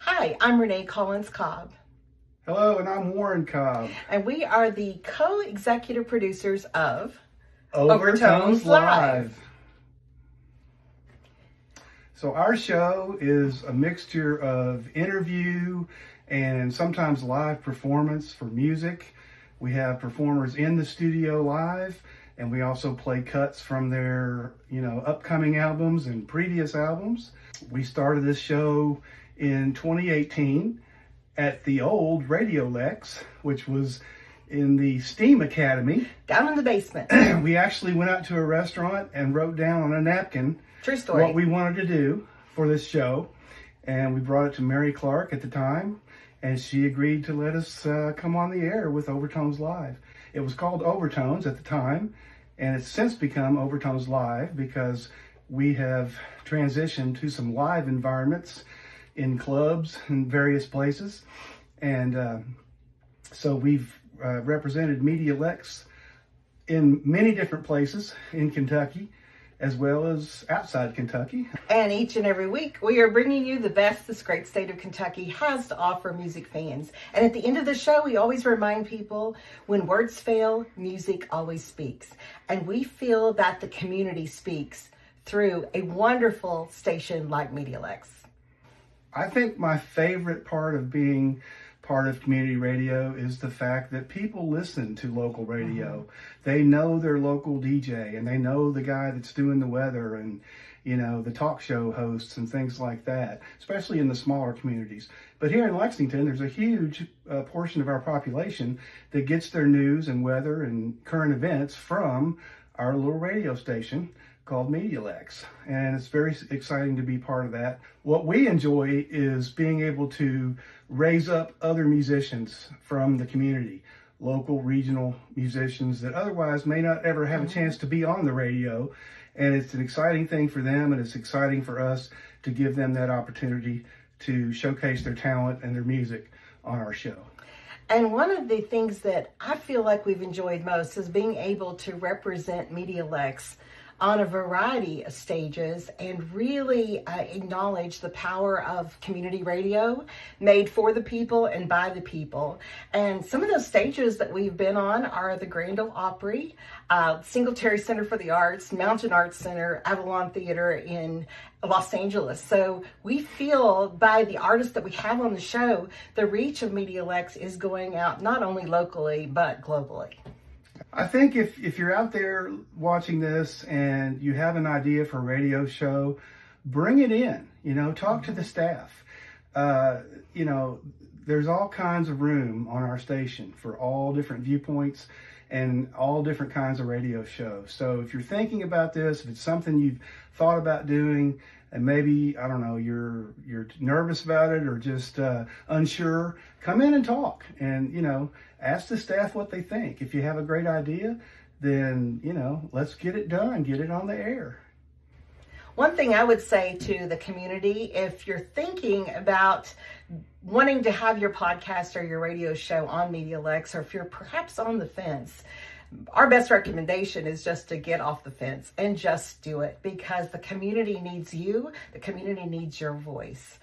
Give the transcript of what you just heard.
Hi, I'm Renee Cobb. Hello, and I'm Warren Cobb. And we are the co-executive producers of Overtones Live. So our show is a mixture of interview and sometimes live performance for music. We have performers in the studio live, and we also play cuts from their, upcoming albums and previous albums. We started this show in 2018 at the old RadioLex, which was in the STEAM Academy. Down in the basement. We actually went out to a restaurant and wrote down on a napkin True story. what we wanted to do for this show. And we brought it to Mary Clark at the time, and she agreed to let us come on the air with Overtones Live. It was called Overtones at the time, and it's since become Overtones Live because we have transitioned to some live environments in clubs and various places. And so we've represented MEDIALEX in many different places in Kentucky, as well as outside Kentucky. And each and every week, we are bringing you the best this great state of Kentucky has to offer music fans. And at the end of the show, we always remind people, when words fail, music always speaks. And we feel that the community speaks through a wonderful station like MEDIALEX. I think my favorite part of being part of community radio is the fact that people listen to local radio. Mm-hmm. They know their local DJ, and they know the guy that's doing the weather, and the talk show hosts and things like that, especially in the smaller communities. But here in Lexington, there's a huge portion of our population that gets their news and weather and current events from our little radio station called MEDIALEX, and it's very exciting to be part of that. What we enjoy is being able to raise up other musicians from the community, local, regional musicians that otherwise may not ever have a chance to be on the radio, and it's an exciting thing for them, and it's exciting for us to give them that opportunity to showcase their talent and their music on our show. And one of the things that I feel like we've enjoyed most is being able to represent MEDIALEX on a variety of stages and really acknowledge the power of community radio made for the people and by the people. And some of those stages that we've been on are the Grand Ole Opry, Singletary Center for the Arts, Mountain Arts Center, Avalon Theater in Los Angeles. So we feel by the artists that we have on the show, the reach of MEDIALEX is going out not only locally, but globally. I think if you're out there watching this and you have an idea for a radio show, bring it in, talk to the staff. There's all kinds of room on our station for all different viewpoints and all different kinds of radio shows. So if you're thinking about this, if it's something you've thought about doing, and maybe, you're nervous about it or just unsure, come in and talk and, ask the staff what they think. If you have a great idea, then, let's get it done, get it on the air. One thing I would say to the community, if you're thinking about wanting to have your podcast or your radio show on MEDIALEX, or if you're perhaps on the fence, our best recommendation is just to get off the fence and just do it, because the community needs you, the community needs your voice.